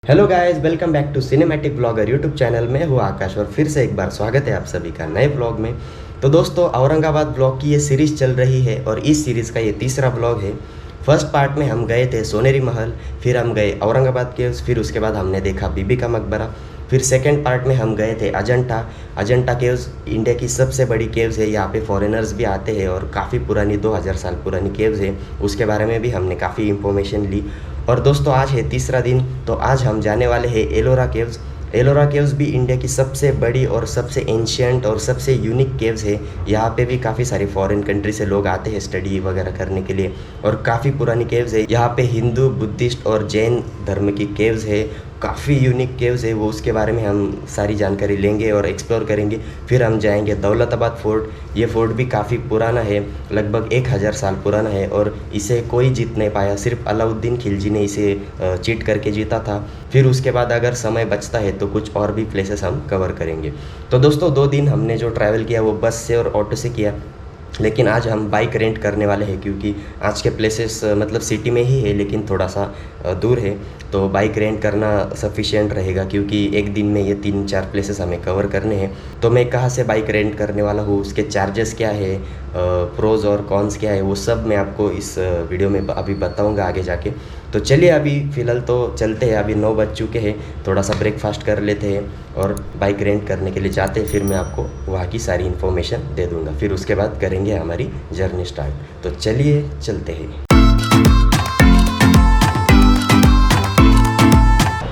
Hello guys, welcome back to cinematic blogger YouTube channel में हूँ आकाश और फिर से एक बार स्वागत है आप सभी का नए ब्लॉग में। तो दोस्तों, औरंगाबाद ब्लॉग की ये सीरीज़ चल रही है और इस सीरीज़ का ये तीसरा ब्लॉग है। फर्स्ट पार्ट में हम गए थे सोनेरी महल, फिर हम गए औरंगाबाद केव्स, फिर उसके बाद हमने देखा बीबी का मकबरा। फिर सेकंड पार्ट में हम गए थे अजंता केव्स। इंडिया की सबसे बड़ी केव्स है, यहाँ पे फॉरेनर्स भी आते हैं और काफ़ी पुरानी 2000 साल पुरानी केव्स है, उसके बारे में भी हमने काफ़ी इन्फॉर्मेशन ली। और दोस्तों, आज है तीसरा दिन, तो आज हम जाने वाले हैं एलोरा केव्स। एलोरा केव्स भी इंडिया की सबसे बड़ी और सबसे एंशियंट और सबसे यूनिक केव्स है। यहाँ पे भी काफ़ी सारे फॉरेन कंट्री से लोग आते हैं स्टडी वगैरह करने के लिए और काफ़ी पुरानी केव्स है। यहाँ पे हिंदू, बुद्धिस्ट और जैन धर्म की केव्स है, काफ़ी यूनिक केव्स है। वो उसके बारे में हम सारी जानकारी लेंगे और एक्सप्लोर करेंगे। फिर हम जाएंगे दौलताबाद फोर्ट। ये फोर्ट भी काफ़ी पुराना है, लगभग 1000 साल पुराना है और इसे कोई जीत नहीं पाया, सिर्फ अलाउद्दीन खिलजी ने इसे चीट करके जीता था। फिर उसके बाद अगर समय बचता है तो कुछ और भी प्लेसेस हम कवर करेंगे। तो दोस्तों, 2 दिन हमने जो ट्रैवल किया वो बस से और ऑटो से किया, लेकिन आज हम बाइक रेंट करने वाले हैं क्योंकि आज के प्लेसेस मतलब सिटी में ही है लेकिन थोड़ा सा दूर है। तो बाइक रेंट करना सफिशिएंट रहेगा क्योंकि एक दिन में ये 3-4 प्लेसेस हमें कवर करने हैं। तो मैं कहाँ से बाइक रेंट करने वाला हूँ, उसके चार्जेस क्या है, प्रोज और कॉन्स क्या है, वो सब मैं आपको इस वीडियो में अभी बताऊँगा आगे जाके। तो चलिए, अभी फ़िलहाल तो चलते हैं। अभी 9 बज चुके हैं, थोड़ा सा ब्रेकफास्ट कर लेते हैं और बाइक रेंट करने के लिए जाते हैं। फिर मैं आपको वहाँ की सारी इन्फॉर्मेशन दे दूँगा, फिर उसके बाद करेंगे हमारी जर्नी स्टार्ट। तो चलिए चलते हैं।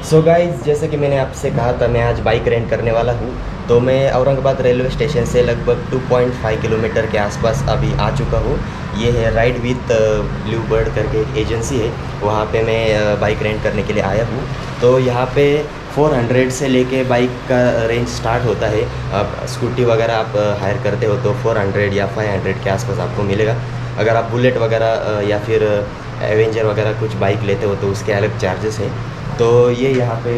सो गाइज़, जैसे कि मैंने आपसे कहा था, मैं आज बाइक रेंट करने वाला हूँ। तो मैं औरंगाबाद रेलवे स्टेशन से लगभग 2.5 किलोमीटर के आसपास अभी आ चुका हूँ। ये है राइड विथ ब्लू बर्ड करके एक एजेंसी है, वहाँ पे मैं बाइक रेंट करने के लिए आया हूँ। तो यहाँ पे 400 से लेके बाइक का रेंज स्टार्ट होता है। आप स्कूटी वगैरह आप हायर करते हो तो 400 या 500 के आसपास आपको मिलेगा। अगर आप बुलेट वगैरह या फिर एवेंजर वगैरह कुछ बाइक लेते हो तो उसके अलग चार्जेस हैं। तो ये यहाँ पे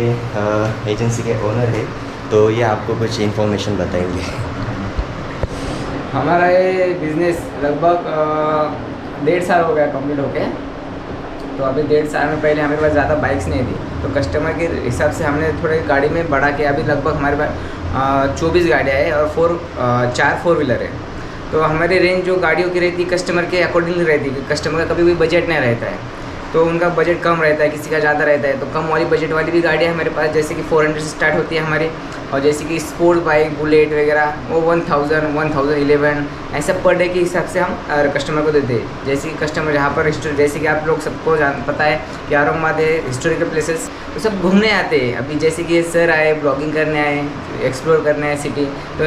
एजेंसी के ओनर है, तो ये आपको कुछ इन्फॉर्मेशन बताएंगे। हमारा ये बिज़नेस लगभग 1.5 साल हो गया कंप्लीट होके। तो अभी 1.5 साल में पहले हमारे पास ज़्यादा बाइक्स नहीं थी, तो कस्टमर के हिसाब से हमने थोड़े गाड़ी में बढ़ा के अभी लगभग हमारे पास 24 गाड़ियाँ हैं और 4 4 व्हीलर है। तो हमारी रेंज जो गाड़ियों की रहती है कस्टमर के अकॉर्डिंगली रहती है। कस्टमर का कभी भी बजट नहीं रहता है, तो उनका बजट कम रहता है, किसी का ज़्यादा रहता है। तो कम वाली बजट वाली भी गाड़ियाँ हमारे पास, जैसे कि 400 से स्टार्ट होती है हमारी, और जैसे कि स्पोर्ट बाइक, बुलेट वगैरह वो 1000, 1011 ऐसा पर डे के हिसाब से हम कस्टमर को देते हैं। जैसे कि कस्टमर यहाँ पर जैसे कि आप लोग सबको पता है कि औरंगाबाद है हिस्टोरिकल प्लेसेस, तो सब घूमने आते हैं। अभी जैसे कि ये सर आए ब्लॉगिंग करने आए, एक्सप्लोर करने आए सिटी, तो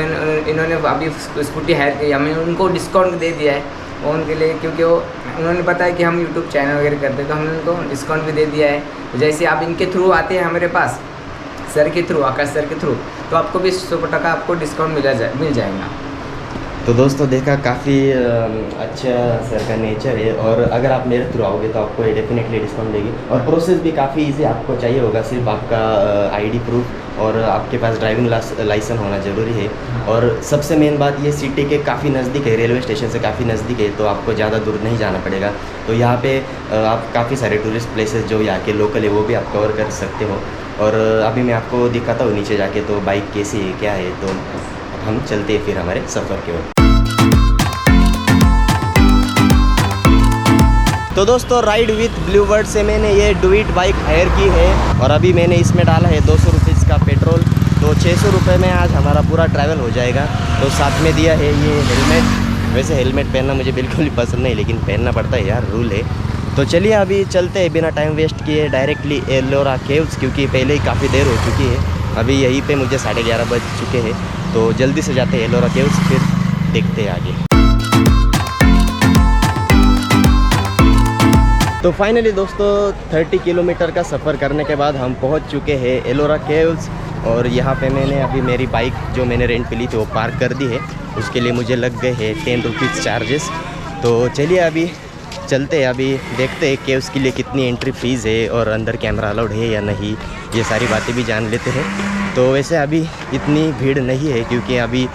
इन्होंने अभी स्कूटी हायर की, हमें उनको डिस्काउंट दे दिया है वो उनके लिए, क्योंकि वो उन्होंने पता है कि हम यूट्यूब चैनल वगैरह करते हैं, तो हमने उनको डिस्काउंट भी दे दिया है। तो जैसे आप इनके थ्रू आते हैं हमारे पास, सर के थ्रू, आकाश सर के थ्रू, तो आपको भी 100% आपको डिस्काउंट मिल जाएगा। तो दोस्तों, देखा काफ़ी अच्छा सर का नेचर है और अगर आप मेरे थ्रू आओगे तो आपको डेफिनेटली डिस्काउंट देगी। और प्रोसेस भी काफ़ी इजी आपको चाहिए होगा, सिर्फ आपका आईडी प्रूफ और आपके पास ड्राइविंग लाइसेंस होना ज़रूरी है। और सबसे मेन बात, ये सिटी के काफ़ी नज़दीक है, रेलवे स्टेशन से काफ़ी नज़दीक है, तो आपको ज़्यादा दूर नहीं जाना पड़ेगा। तो यहाँ पे आप काफ़ी सारे टूरिस्ट प्लेसेस जो यहाँ के लोकल है वो भी आप कवर कर सकते हो। और अभी मैं आपको दिखाता हूँ नीचे जाके तो बाइक कैसी है क्या है। तो हम चलते हैं फिर हमारे सफ़र की ओर। तो दोस्तों, राइड विथ ब्लू बर्ड से मैंने ये डुइट बाइक हायर की है और अभी मैंने इसमें डाला है 200 रुपीज़ का पेट्रोल। तो 600 रुपये में आज हमारा पूरा ट्रैवल हो जाएगा। तो साथ में दिया है ये हेलमेट। वैसे हेलमेट पहनना मुझे बिल्कुल ही पसंद नहीं, लेकिन पहनना पड़ता है यार, रूल है। तो चलिए अभी चलते हैं बिना टाइम वेस्ट किए डायरेक्टली एलोरा केव्स, क्योंकि पहले ही काफ़ी देर हो चुकी है। अभी यहीं पे मुझे 11:30 बज चुके हैं, तो जल्दी से जाते हैं एलोरा केव्स, फिर देखते हैं आगे। तो फाइनली दोस्तों, 30 किलोमीटर का सफ़र करने के बाद हम पहुंच चुके हैं एलोरा केव्स। और यहाँ पे मैंने अभी मेरी बाइक जो मैंने रेंट पे ली थी वो पार्क कर दी है। उसके लिए मुझे लग गए हैं 10 रुपीज़ चार्जेस। तो चलिए अभी चलते हैं, अभी देखते हैं कि उसके लिए कितनी एंट्री फ़ीस है और अंदर कैमरा अलाउड है या नहीं, ये सारी बातें भी जान लेते हैं। तो वैसे अभी इतनी भीड़ नहीं है क्योंकि अभी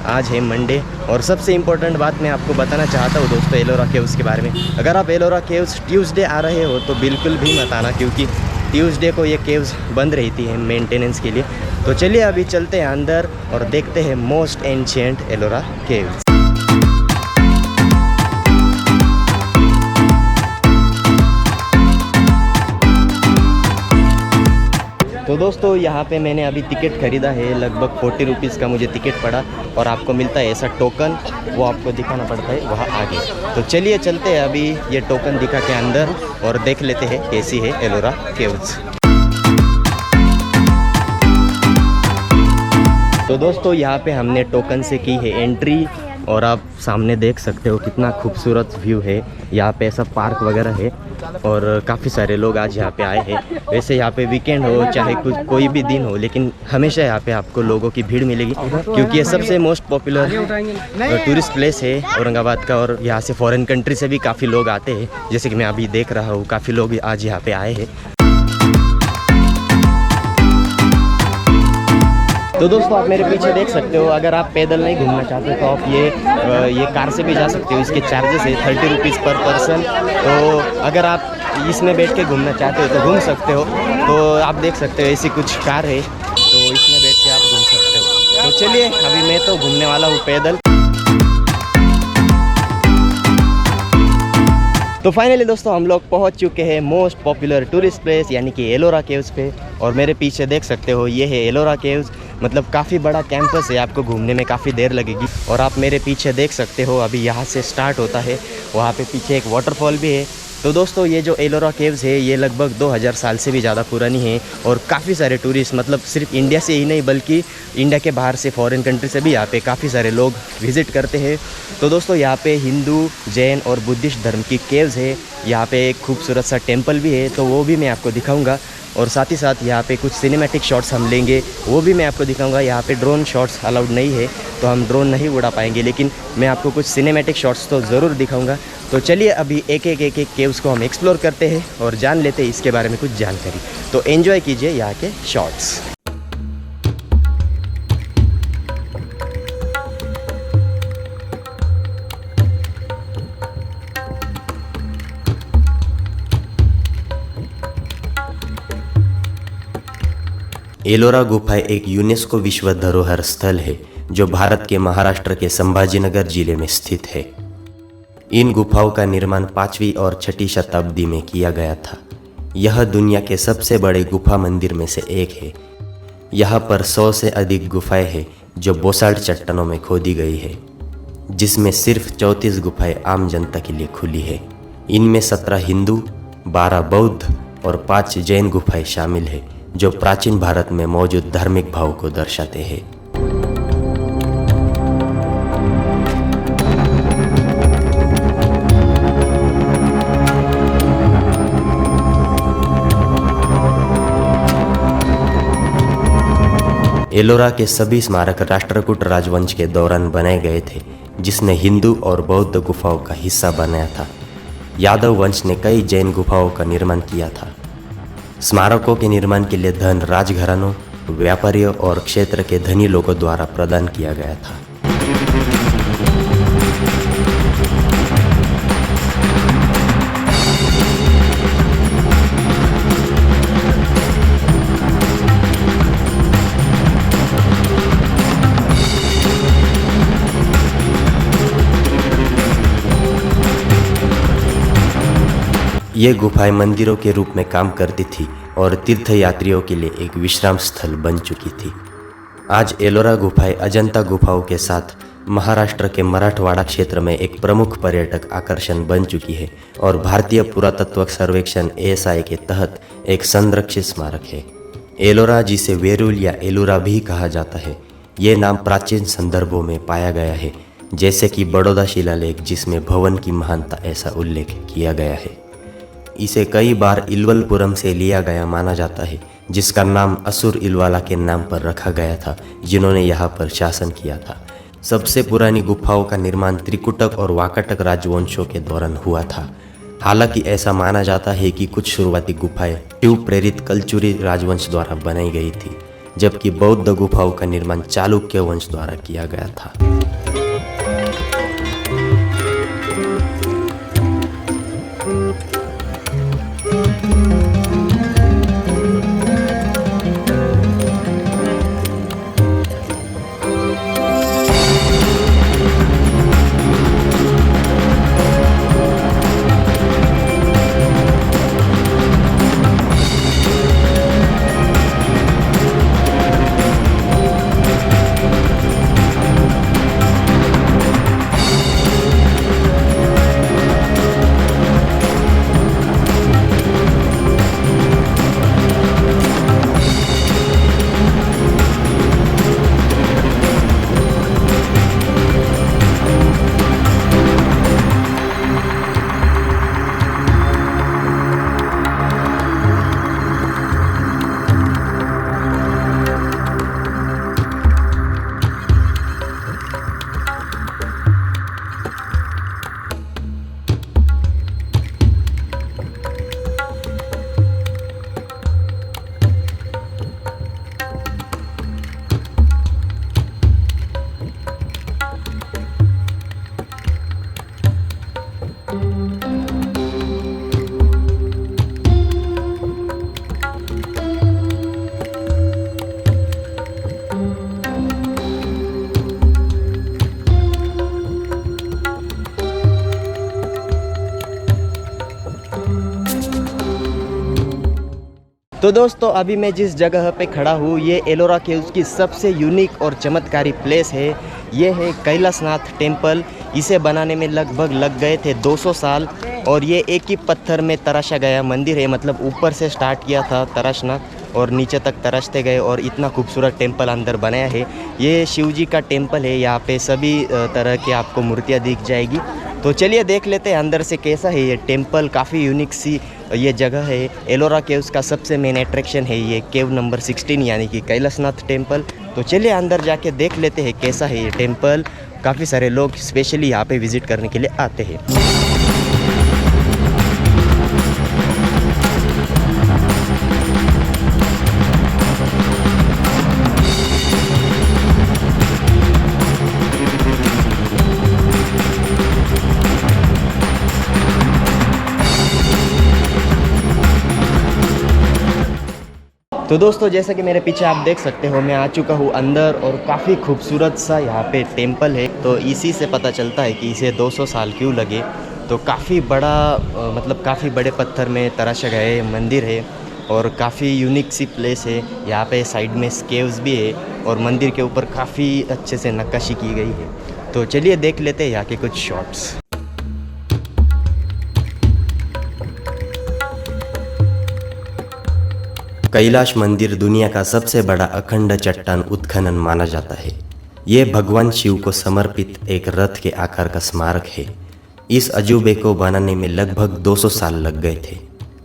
आज है मंडे। और सबसे इम्पोर्टेंट बात मैं आपको बताना चाहता हूँ दोस्तों एलोरा केव्स के बारे में। अगर आप एलोरा केव्स ट्यूसडे आ रहे हो तो बिल्कुल भी मत आना, क्योंकि ट्यूसडे को ये केव्स बंद रहती है मेंटेनेंस के लिए। तो चलिए अभी चलते हैं अंदर और देखते हैं मोस्ट एंशिएंट एलोरा केव्स। तो दोस्तों यहाँ पे मैंने अभी टिकट ख़रीदा है, लगभग 40 रुपीज़ का मुझे टिकट पड़ा और आपको मिलता है ऐसा टोकन, वो आपको दिखाना पड़ता है वहाँ आगे। तो चलिए चलते हैं अभी ये टोकन दिखा के अंदर और देख लेते हैं कैसी है एलोरा केव्स। तो दोस्तों यहाँ पे हमने टोकन से की है एंट्री और आप सामने देख सकते हो कितना खूबसूरत व्यू है। यहाँ पे ऐसा पार्क वगैरह है और काफ़ी सारे लोग आज यहाँ पे आए हैं। वैसे यहाँ पे वीकेंड हो चाहे कुछ कोई भी दिन हो, लेकिन हमेशा यहाँ पे आपको लोगों की भीड़ मिलेगी क्योंकि ये सबसे मोस्ट पॉपुलर टूरिस्ट प्लेस है औरंगाबाद का। और यहाँ से फॉरेन कंट्री से भी काफ़ी लोग आते हैं, जैसे कि मैं अभी देख रहा हूँ काफ़ी लोग आज यहाँ पे आए हैं। तो दोस्तों आप मेरे पीछे देख सकते हो, अगर आप पैदल नहीं घूमना चाहते तो आप ये कार से भी जा सकते हो। इसके चार्जेस है 30 रुपीज़ पर पर्सन। तो अगर आप इसमें बैठ के घूमना चाहते हो तो घूम सकते हो। तो आप देख सकते हो ऐसी कुछ कार है, तो इसमें बैठ के आप घूम सकते हो। तो चलिए अभी मैं तो घूमने वाला हूँ पैदल। तो फाइनली दोस्तों हम लोग पहुंच चुके हैं मोस्ट पॉपुलर टूरिस्ट प्लेस यानी कि एलोरा केव्स पे। और मेरे पीछे देख सकते हो ये है एलोरा केव्स, मतलब काफ़ी बड़ा कैंपस है, आपको घूमने में काफ़ी देर लगेगी। और आप मेरे पीछे देख सकते हो अभी यहाँ से स्टार्ट होता है, वहाँ पे पीछे एक वाटरफॉल भी है। तो दोस्तों ये जो एलोरा केव्स है ये लगभग 2000 साल से भी ज़्यादा पुरानी है और काफ़ी सारे टूरिस्ट, मतलब सिर्फ इंडिया से ही नहीं बल्कि इंडिया के बाहर से फॉरेन कंट्री से भी यहाँ पे काफ़ी सारे लोग विज़िट करते हैं। तो दोस्तों यहाँ पे हिंदू, जैन और बुद्धिस्ट धर्म की केव्स है। यहाँ पे एक खूबसूरत सा टेम्पल भी है, तो वो भी मैं आपको दिखाऊंगा। और साथ ही साथ यहाँ पे कुछ सिनेमैटिक शॉट्स हम लेंगे, वो भी मैं आपको दिखाऊंगा। यहाँ पे ड्रोन शॉट्स अलाउड नहीं है तो हम ड्रोन नहीं उड़ा पाएंगे, लेकिन मैं आपको कुछ सिनेमैटिक शॉट्स तो ज़रूर दिखाऊंगा। तो चलिए अभी एक एक केव्स को हम एक्सप्लोर करते हैं और जान लेते हैं इसके बारे में कुछ जानकारी। तो एंजॉय कीजिए यहाँ के शॉट्स। एलोरा गुफाएं एक यूनेस्को विश्व धरोहर स्थल है जो भारत के महाराष्ट्र के संभाजीनगर जिले में स्थित है। इन गुफाओं का निर्माण 5वीं और 6वीं शताब्दी में किया गया था। यह दुनिया के सबसे बड़े गुफा मंदिर में से एक है। यहाँ पर 100 से अधिक गुफाएं हैं जो बोसाल्ट चट्टानों में खोदी गई है, जिसमें सिर्फ 34 गुफाएं आम जनता के लिए खुली है। इनमें 17 हिंदू, 12 बौद्ध और 5 जैन गुफाएं शामिल है जो प्राचीन भारत में मौजूद धार्मिक भाव को दर्शाते हैं। एलोरा के सभी स्मारक राष्ट्रकूट राजवंश के दौरान बनाए गए थे, जिसने हिंदू और बौद्ध गुफाओं का हिस्सा बनाया था। यादव वंश ने कई जैन गुफाओं का निर्माण किया था। स्मारकों के निर्माण के लिए धन राजघरानों, व्यापारियों और क्षेत्र के धनी लोगों द्वारा प्रदान किया गया था। ये गुफाएं मंदिरों के रूप में काम करती थी और तीर्थयात्रियों के लिए एक विश्राम स्थल बन चुकी थी। आज एलोरा गुफाएं अजंता गुफाओं के साथ महाराष्ट्र के मराठवाड़ा क्षेत्र में एक प्रमुख पर्यटक आकर्षण बन चुकी है और भारतीय पुरातत्व सर्वेक्षण ASI के तहत एक संरक्षित स्मारक है। एलोरा, जिसे वेरुल या एलुरा भी कहा जाता है, ये नाम प्राचीन संदर्भों में पाया गया है, जैसे कि बड़ौदा शिलालेख जिसमें भवन की महानता ऐसा उल्लेख किया गया है। इसे कई बार इल्वलपुरम से लिया गया माना जाता है, जिसका नाम असुर इल्वाला के नाम पर रखा गया था, जिन्होंने यहाँ पर शासन किया था। सबसे पुरानी गुफाओं का निर्माण त्रिकुटक और वाकाटक राजवंशों के दौरान हुआ था। हालांकि ऐसा माना जाता है कि कुछ शुरुआती गुफाएं ट्यूब प्रेरित कलचुरी राजवंश द्वारा बनाई गई थी, जबकि बौद्ध गुफाओं का निर्माण चालुक्य वंश द्वारा किया गया था। तो दोस्तों अभी मैं जिस जगह पे खड़ा हूँ ये एलोरा केव्स की सबसे यूनिक और चमत्कारी प्लेस है। ये है कैलाशनाथ टेम्पल। इसे बनाने में लगभग लग गए थे 200 साल और ये एक ही पत्थर में तराशा गया मंदिर है। मतलब ऊपर से स्टार्ट किया था तराशना और नीचे तक तराशते गए और इतना खूबसूरत टेम्पल अंदर बनाया है। ये शिव जी का टेम्पल है। यहाँ पे सभी तरह की आपको मूर्तियाँ दिख जाएगी। तो चलिए देख लेते हैं अंदर से कैसा है ये टेम्पल। काफ़ी यूनिक सी ये जगह है। एलोरा केव्स का सबसे मेन अट्रैक्शन है ये केव नंबर 16 यानी कि कैलाशनाथ टेम्पल। तो चलिए अंदर जाके देख लेते हैं कैसा है ये टेम्पल। काफ़ी सारे लोग स्पेशली यहाँ पे विज़िट करने के लिए आते हैं। तो दोस्तों जैसा कि मेरे पीछे आप देख सकते हो मैं आ चुका हूँ अंदर और काफ़ी खूबसूरत सा यहाँ पे टेम्पल है। तो इसी से पता चलता है कि इसे 200 साल क्यों लगे। तो काफ़ी बड़ा मतलब काफ़ी बड़े पत्थर में तराशा गए मंदिर है और काफ़ी यूनिक सी प्लेस है। यहाँ पे साइड में केव्स भी है और मंदिर के ऊपर काफ़ी अच्छे से नक्काशी की गई है। तो चलिए देख लेते हैं यहाँ के कुछ शॉट्स। कैलाश मंदिर दुनिया का सबसे बड़ा अखंड चट्टान उत्खनन माना जाता है। ये भगवान शिव को समर्पित एक रथ के आकार का स्मारक है। इस अजूबे को बनाने में लगभग 200 साल लग गए थे।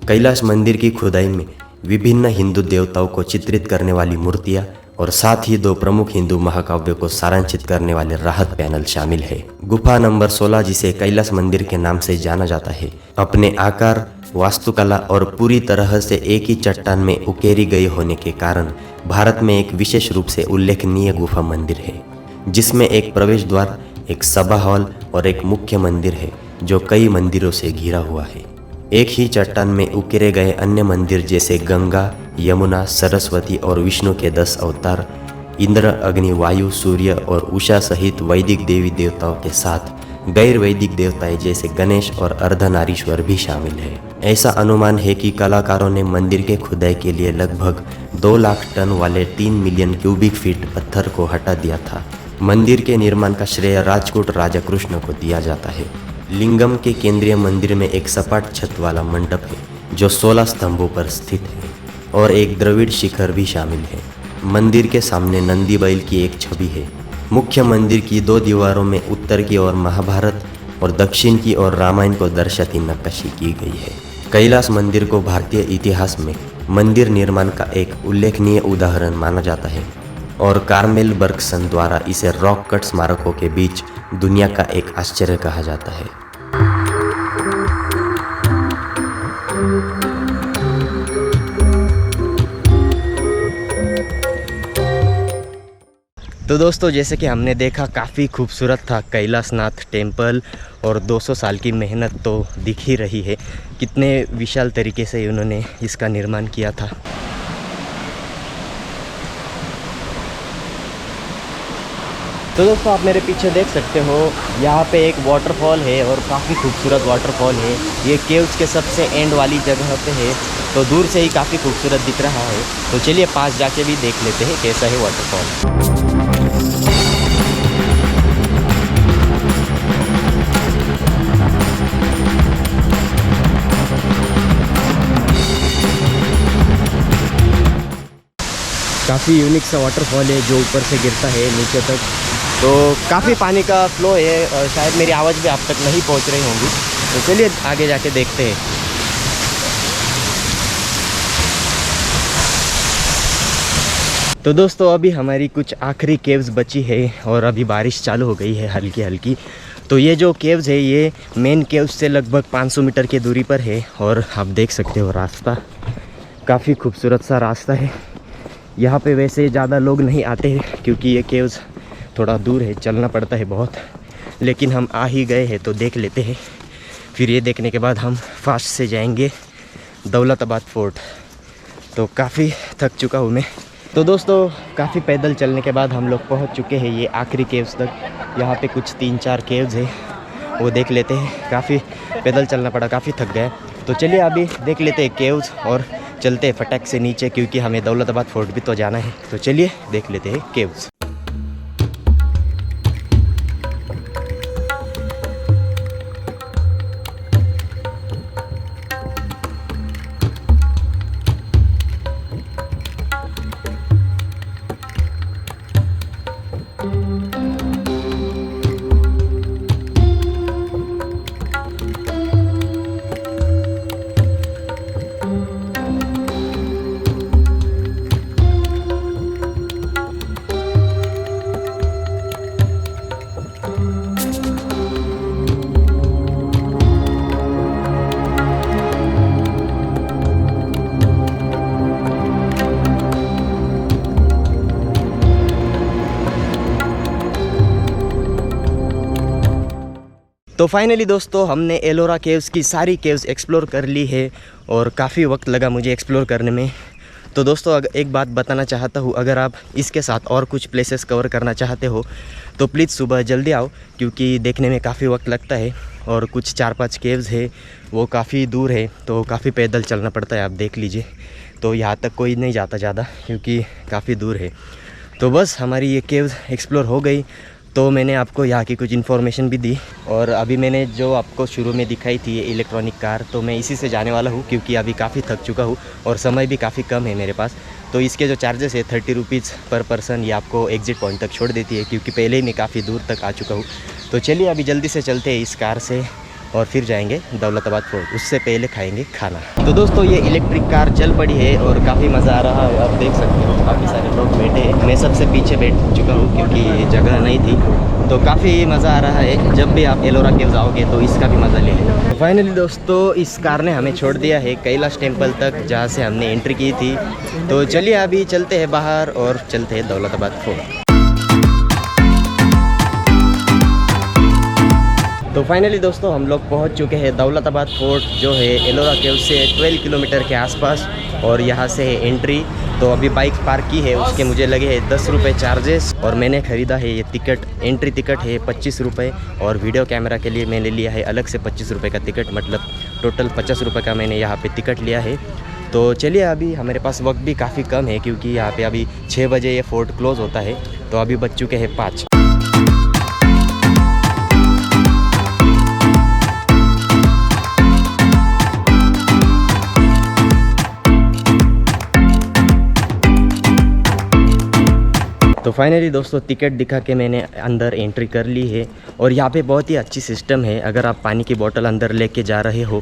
कैलाश मंदिर की खुदाई में विभिन्न हिंदू देवताओं को चित्रित करने वाली मूर्तियाँ और साथ ही 2 प्रमुख हिंदू महाकाव्यों को सारांशित करने वाले राहत पैनल शामिल है। गुफा नंबर 16 जिसे कैलाश मंदिर के नाम से जाना जाता है अपने आकार, वास्तुकला और पूरी तरह से एक ही चट्टान में उकेरी गई होने के कारण भारत में एक विशेष रूप से उल्लेखनीय गुफा मंदिर है, जिसमें एक प्रवेश द्वार, एक सभा हॉल और एक मुख्य मंदिर है जो कई मंदिरों से घिरा हुआ है। एक ही चट्टान में उकेरे गए अन्य मंदिर जैसे गंगा, यमुना, सरस्वती और विष्णु के 10 अवतार, इंद्र, अग्नि, वायु, सूर्य और उषा सहित वैदिक देवी देवताओं के साथ गैर वैदिक देवताएं जैसे गणेश और अर्धनारीश्वर भी शामिल है। ऐसा अनुमान है कि कलाकारों ने मंदिर के खुदाई के लिए लगभग 2 लाख टन वाले 3 मिलियन क्यूबिक फीट पत्थर को हटा दिया था। मंदिर के निर्माण का श्रेय राजकोट राजा कृष्ण को दिया जाता है। लिंगम के केंद्रीय मंदिर में एक सपाट छत वाला मंडप है जो 16 स्तंभों पर स्थित है और एक द्रविड़ शिखर भी शामिल है। मंदिर के सामने नंदी बैल की एक छवि है। मुख्य मंदिर की 2 दीवारों में उत्तर की ओर महाभारत और दक्षिण की ओर रामायण को दर्शाती नक्काशी की गई है। कैलाश मंदिर को भारतीय इतिहास में मंदिर निर्माण का एक उल्लेखनीय उदाहरण माना जाता है और कार्मेल बर्गसन द्वारा इसे रॉक कट स्मारकों के बीच दुनिया का एक आश्चर्य कहा जाता है। तो दोस्तों जैसे कि हमने देखा काफ़ी खूबसूरत था कैलाशनाथ टेम्पल और 200 साल की मेहनत तो दिख ही रही है। कितने विशाल तरीके से उन्होंने इसका निर्माण किया था। तो दोस्तों आप मेरे पीछे देख सकते हो यहाँ पे एक वाटरफॉल है और काफ़ी खूबसूरत वाटरफॉल है। ये केव्स के सबसे एंड वाली जगह पे है तो दूर से ही काफ़ी खूबसूरत दिख रहा है। तो चलिए पास जाके भी देख लेते हैं कैसा है वाटरफॉल। काफ़ी यूनिक सा वाटरफॉल है जो ऊपर से गिरता है नीचे तक। तो काफ़ी पानी का फ्लो है और शायद मेरी आवाज़ भी आप तक नहीं पहुंच रही होंगी। तो चलिए आगे जाके देखते हैं। तो दोस्तों अभी हमारी कुछ आखिरी केव्स बची है और अभी बारिश चालू हो गई है हल्की हल्की। तो ये जो केव्स है ये मेन केव्स से लगभग 500 मीटर की दूरी पर है और आप देख सकते हो रास्ता काफ़ी खूबसूरत सा रास्ता है। यहाँ पे वैसे ज़्यादा लोग नहीं आते हैं क्योंकि ये केव्स थोड़ा दूर है, चलना पड़ता है बहुत। लेकिन हम आ ही गए हैं तो देख लेते हैं। फिर ये देखने के बाद हम फास्ट से जाएंगे दौलताबाद फोर्ट। तो काफ़ी थक चुका हूँ मैं। तो दोस्तों काफ़ी पैदल चलने के बाद हम लोग पहुँच चुके हैं ये आखिरी केव्स तक। यहाँ पे कुछ 3-4 केव्स है वो देख लेते हैं। काफ़ी पैदल चलना पड़ा, काफ़ी थक गए। तो चलिए अभी देख लेते हैं केव्स और चलते हैं फटाक से नीचे, क्योंकि हमें दौलताबाद फोर्ट भी तो जाना है। तो चलिए देख लेते हैं केव्स। तो फाइनली दोस्तों हमने एलोरा केव्स की सारी केव्स एक्सप्लोर कर ली है और काफ़ी वक्त लगा मुझे एक्सप्लोर करने में। तो दोस्तों एक बात बताना चाहता हूँ, अगर आप इसके साथ और कुछ प्लेसेस कवर करना चाहते हो तो प्लीज़ सुबह जल्दी आओ, क्योंकि देखने में काफ़ी वक्त लगता है और कुछ 4-5 केव्स है वो काफ़ी दूर है, तो काफ़ी पैदल चलना पड़ता है। आप देख लीजिए, तो यहाँ तक कोई नहीं जाता ज़्यादा क्योंकि काफ़ी दूर है। तो बस हमारी ये केव्स एक्सप्लोर हो गई। तो मैंने आपको यहाँ की कुछ इन्फॉर्मेशन भी दी और अभी मैंने जो आपको शुरू में दिखाई थी ये इलेक्ट्रॉनिक कार, तो मैं इसी से जाने वाला हूँ क्योंकि अभी काफ़ी थक चुका हूँ और समय भी काफ़ी कम है मेरे पास। तो इसके जो चार्जेस है 30 रुपीज़ पर पर्सन, ये आपको एग्जिट पॉइंट तक छोड़ देती है, क्योंकि पहले ही मैं काफ़ी दूर तक आ चुका हूँ। तो चलिए अभी जल्दी से चलते हैं इस कार से और फिर जाएंगे दौलताबाद फोर्ट। उससे पहले खाएंगे खाना। तो दोस्तों ये इलेक्ट्रिक कार चल पड़ी है और काफ़ी मज़ा आ रहा है। आप देख सकते हो काफ़ी सारे लोग बैठे हैं, मैं सबसे पीछे बैठ चुका हूँ क्योंकि जगह नहीं थी। तो काफ़ी मज़ा आ रहा है। जब भी आप एलोरा केव्स आओगे तो इसका भी मज़ा ले लेना। तो फाइनली दोस्तों इस कार ने हमें छोड़ दिया है कैलाश टेम्पल तक, जहाँ से हमने एंट्री की थी। तो चलिए अभी चलते हैं बाहर और चलते हैं दौलताबाद फोर्ट। तो फाइनली दोस्तों हम लोग पहुंच चुके हैं दौलताबाद फोर्ट, जो है एलोरा केव से 12 किलोमीटर के आसपास, और यहाँ से है एंट्री। तो अभी बाइक पार्क की है, उसके मुझे लगे हैं 10 रुपये चार्जेस, और मैंने ख़रीदा है ये टिकट। एंट्री टिकट है 25 रुपये और वीडियो कैमरा के लिए मैंने लिया है अलग से 25 रुपये का टिकट, मतलब टोटल 50 रुपये का मैंने यहाँ पे टिकट लिया है। तो चलिए अभी हमारे पास वक्त भी काफ़ी कम है क्योंकि यहाँ पे अभी 6 बजे ये फोर्ट क्लोज़ होता है। तो अभी बज चुके हैं 5। तो फाइनली दोस्तों टिकट दिखा के मैंने अंदर एंट्री कर ली है और यहाँ पे बहुत ही अच्छी सिस्टम है। अगर आप पानी की बोतल अंदर लेके जा रहे हो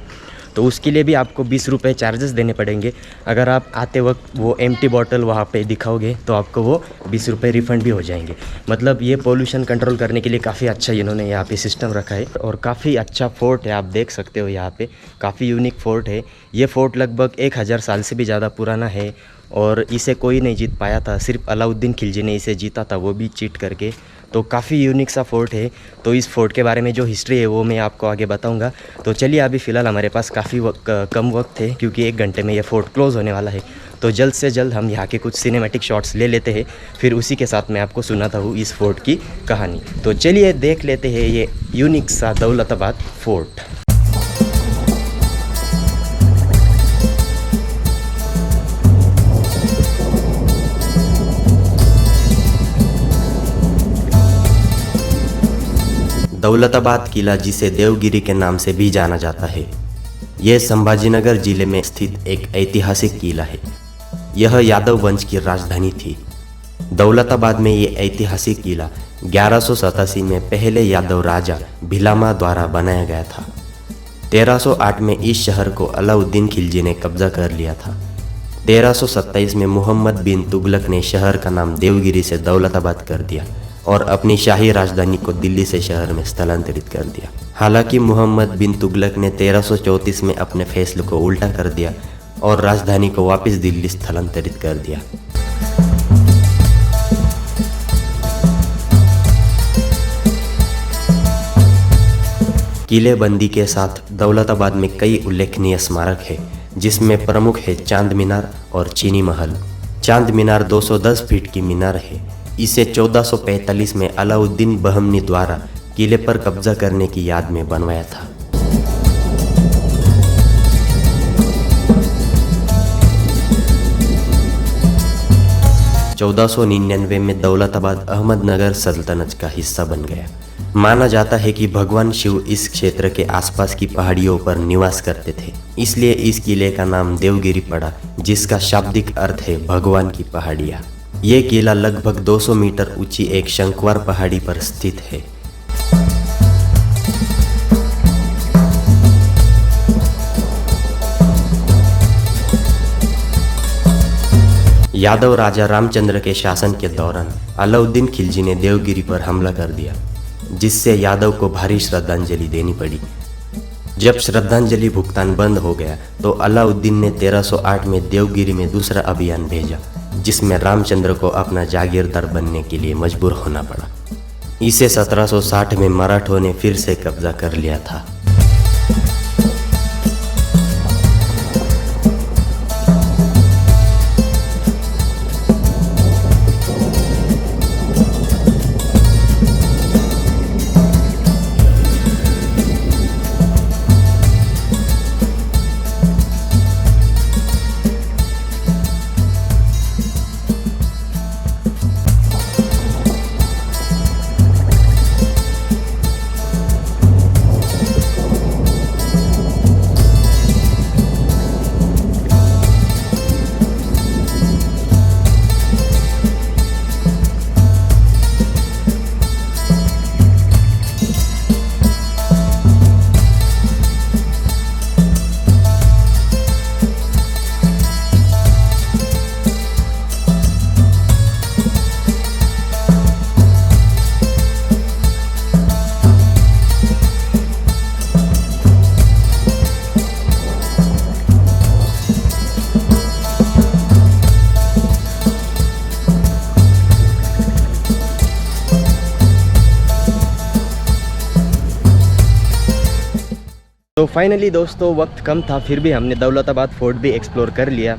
तो उसके लिए भी आपको 20 रुपये चार्जेस देने पड़ेंगे। अगर आप आते वक्त वो एम्प्टी बॉटल वहाँ पे दिखाओगे तो आपको वो 20 रुपये रिफ़ंड भी हो जाएंगे। मतलब ये पोल्यूशन कंट्रोल करने के लिए काफ़ी अच्छा इन्होंने यहाँ पे सिस्टम रखा है और काफ़ी अच्छा फोर्ट है। आप देख सकते हो यहाँ पे काफ़ी यूनिक फोर्ट है। ये फोर्ट लगभग 1000 साल से भी ज़्यादा पुराना है और इसे कोई नहीं जीत पाया था, सिर्फ अलाउद्दीन खिलजी ने इसे जीता था, वो भी चीट करके। तो काफ़ी यूनिक सा फोर्ट है। तो इस फोर्ट के बारे में जो हिस्ट्री है वो मैं आपको आगे बताऊंगा। तो चलिए अभी फ़िलहाल हमारे पास काफ़ी कम वक्त है क्योंकि 1 घंटे में ये फोर्ट क्लोज़ होने वाला है। तो जल्द से जल्द हम यहाँ के कुछ सिनेमैटिक शॉट्स ले लेते हैं, फिर उसी के साथ मैं आपको सुनाता हूँ इस फोर्ट की कहानी। तो चलिए देख लेते हैं ये यूनिक सा दौलताबाद फोर्ट। दौलताबाद किला, जिसे देवगिरी के नाम से भी जाना जाता है, यह संभाजीनगर जिले में स्थित एक ऐतिहासिक किला है। यह यादव वंश की राजधानी थी। दौलताबाद में ये ऐतिहासिक किला 1187 में पहले यादव राजा भिलामा द्वारा बनाया गया था। 1308 में इस शहर को अलाउद्दीन खिलजी ने कब्जा कर लिया था। 1327 में मोहम्मद बिन तुगलक ने शहर का नाम देवगिरी से दौलताबाद कर दिया और अपनी शाही राजधानी को दिल्ली से शहर में स्थलांतरित कर दिया। हालांकि मोहम्मद बिन तुगलक ने 1334 में अपने फैसले को उल्टा कर दिया और राजधानी को वापस दिल्ली स्थलांतरित कर दिया। किलेबंदी के साथ दौलताबाद में कई उल्लेखनीय स्मारक है, जिसमें प्रमुख है चांद मीनार और चीनी महल। चांद मीनार 210 फीट की मीनार है। इसे 1445 में अलाउद्दीन बहमनी द्वारा किले पर कब्जा करने की याद में बनवाया था। 1499 में दौलताबाद अहमदनगर सल्तनत का हिस्सा बन गया। माना जाता है कि भगवान शिव इस क्षेत्र के आसपास की पहाड़ियों पर निवास करते थे, इसलिए इस किले का नाम देवगिरी पड़ा, जिसका शाब्दिक अर्थ है भगवान की पहाड़ियाँ। ये किला लगभग 200 मीटर ऊंची एक शंक्वार पहाड़ी पर स्थित है। यादव राजा रामचंद्र के शासन के दौरान अलाउद्दीन खिलजी ने देवगिरी पर हमला कर दिया, जिससे यादव को भारी श्रद्धांजलि देनी पड़ी। जब श्रद्धांजलि भुगतान बंद हो गया तो अलाउद्दीन ने 1308 में देवगिरी में दूसरा अभियान भेजा, जिसमें रामचंद्र को अपना जागीरदार बनने के लिए मजबूर होना पड़ा। इसे 1760 में मराठों ने फिर से कब्जा कर लिया था। तो फाइनली दोस्तों वक्त कम था, फिर भी हमने दौलताबाद फोर्ट भी एक्सप्लोर कर लिया।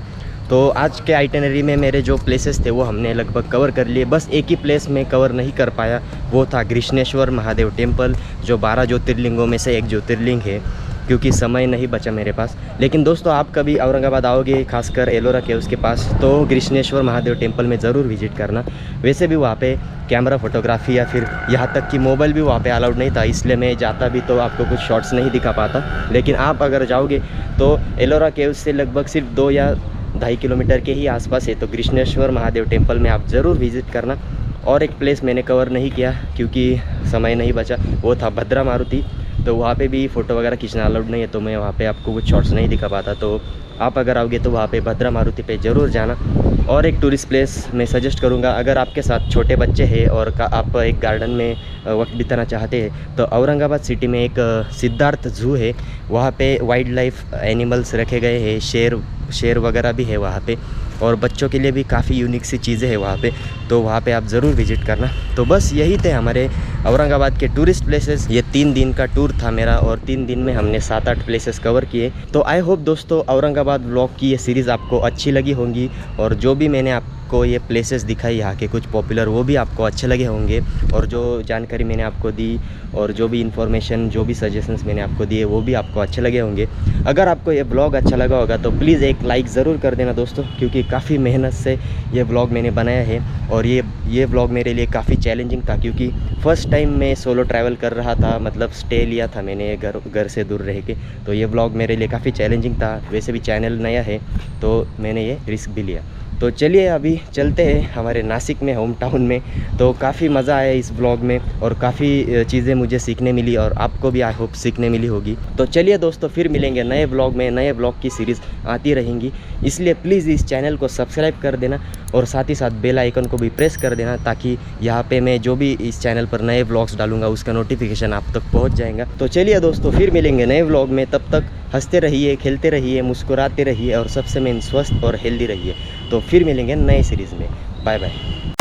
तो आज के आइटनरी में मेरे जो प्लेसेस थे वो हमने लगभग कवर कर लिए। बस एक ही प्लेस में कवर नहीं कर पाया, वो था कृष्णेश्वर महादेव टेम्पल, जो 12 ज्योतिर्लिंगों में से एक ज्योतिर्लिंग है, क्योंकि समय नहीं बचा मेरे पास। लेकिन दोस्तों आप कभी औरंगाबाद आओगे, खासकर एलोरा केव्स के पास, तो कृष्णेश्वर महादेव टेम्पल में ज़रूर विजिट करना। वैसे भी वहाँ पे कैमरा फोटोग्राफी या फिर यहाँ तक कि मोबाइल भी वहाँ पे अलाउड नहीं था, इसलिए मैं जाता भी तो आपको कुछ शॉट्स नहीं दिखा पाता। लेकिन आप अगर जाओगे तो एलोरा केव्स से लगभग सिर्फ 2 या 2.5 किलोमीटर के ही आसपास है, तो कृष्णेश्वर महादेव टेम्पल में आप ज़रूर विज़िट करना। और एक प्लेस मैंने कवर नहीं किया क्योंकि समय नहीं बचा, वो था भद्रा मारुति। तो वहाँ पे भी फ़ोटो वगैरह खींचना अलाउड नहीं है, तो मैं वहाँ पे आपको कुछ शॉट्स नहीं दिखा पाता। तो आप अगर आओगे तो वहाँ पे भद्रा मारुति पे ज़रूर जाना। और एक टूरिस्ट प्लेस मैं सजेस्ट करूँगा, अगर आपके साथ छोटे बच्चे हैं और आप एक गार्डन में वक्त बिताना चाहते हैं, तो औरंगाबाद सिटी में एक सिद्धार्थ ज़ू है। वहाँ पे वाइल्ड लाइफ एनिमल्स रखे गए हैं, शेर वगैरह भी है वहाँ पे, और बच्चों के लिए भी काफ़ी यूनिक सी चीज़ें हैं वहाँ पे, तो वहाँ पे आप ज़रूर विजिट करना। तो बस यही थे हमारे औरंगाबाद के टूरिस्ट प्लेसेस। ये 3 दिन का टूर था मेरा, और 3 दिन में हमने 7-8 प्लेसेस कवर किए। तो आई होप दोस्तों औरंगाबाद व्लॉग की ये सीरीज़ आपको अच्छी लगी होंगी, और जो भी मैंने आपको ये प्लेसेस दिखाई यहाँ के कुछ पॉपुलर, वो भी आपको अच्छे लगे होंगे। और जो जानकारी मैंने आपको दी और जो भी इन्फॉर्मेशन, जो भी सजेशंस मैंने आपको दिए, वो भी आपको अच्छे लगे होंगे। अगर आपको ये ब्लॉग अच्छा लगा होगा तो प्लीज़ एक लाइक ज़रूर कर देना दोस्तों, क्योंकि काफ़ी मेहनत से ये ब्लॉग मैंने बनाया है। और ये ब्लॉग मेरे लिए काफ़ी चैलेंजिंग था, क्योंकि फ़र्स्ट टाइम मैं सोलो ट्रैवल कर रहा था, मतलब स्टे लिया था मैंने घर से दूर रह के। तो ये ब्लॉग मेरे लिए काफ़ी चैलेंजिंग था। वैसे भी चैनल नया है तो मैंने ये रिस्क भी लिया। तो चलिए अभी चलते हैं हमारे नासिक में, होम टाउन में। तो काफ़ी मज़ा आया इस ब्लॉग में, और काफ़ी चीज़ें मुझे सीखने मिली, और आपको भी आई होप सीखने मिली होगी। तो चलिए दोस्तों, फिर मिलेंगे नए ब्लॉग में। नए ब्लॉग की सीरीज़ आती रहेंगी, इसलिए प्लीज़ इस चैनल को सब्सक्राइब कर देना, और साथ ही साथ बेल आइकन को भी प्रेस कर देना, ताकि यहाँ पे मैं जो भी इस चैनल पर नए ब्लॉग्स डालूंगा उसका नोटिफिकेशन आप तक पहुँच जाएगा। तो चलिए दोस्तों, फिर मिलेंगे नए ब्लॉग में। तब तक हंसते रहिए, खेलते रहिए, मुस्कुराते रहिए, और सबसे मेन स्वस्थ और हेल्दी रहिए। तो फिर मिलेंगे नए सीरीज़ में। Bye bye.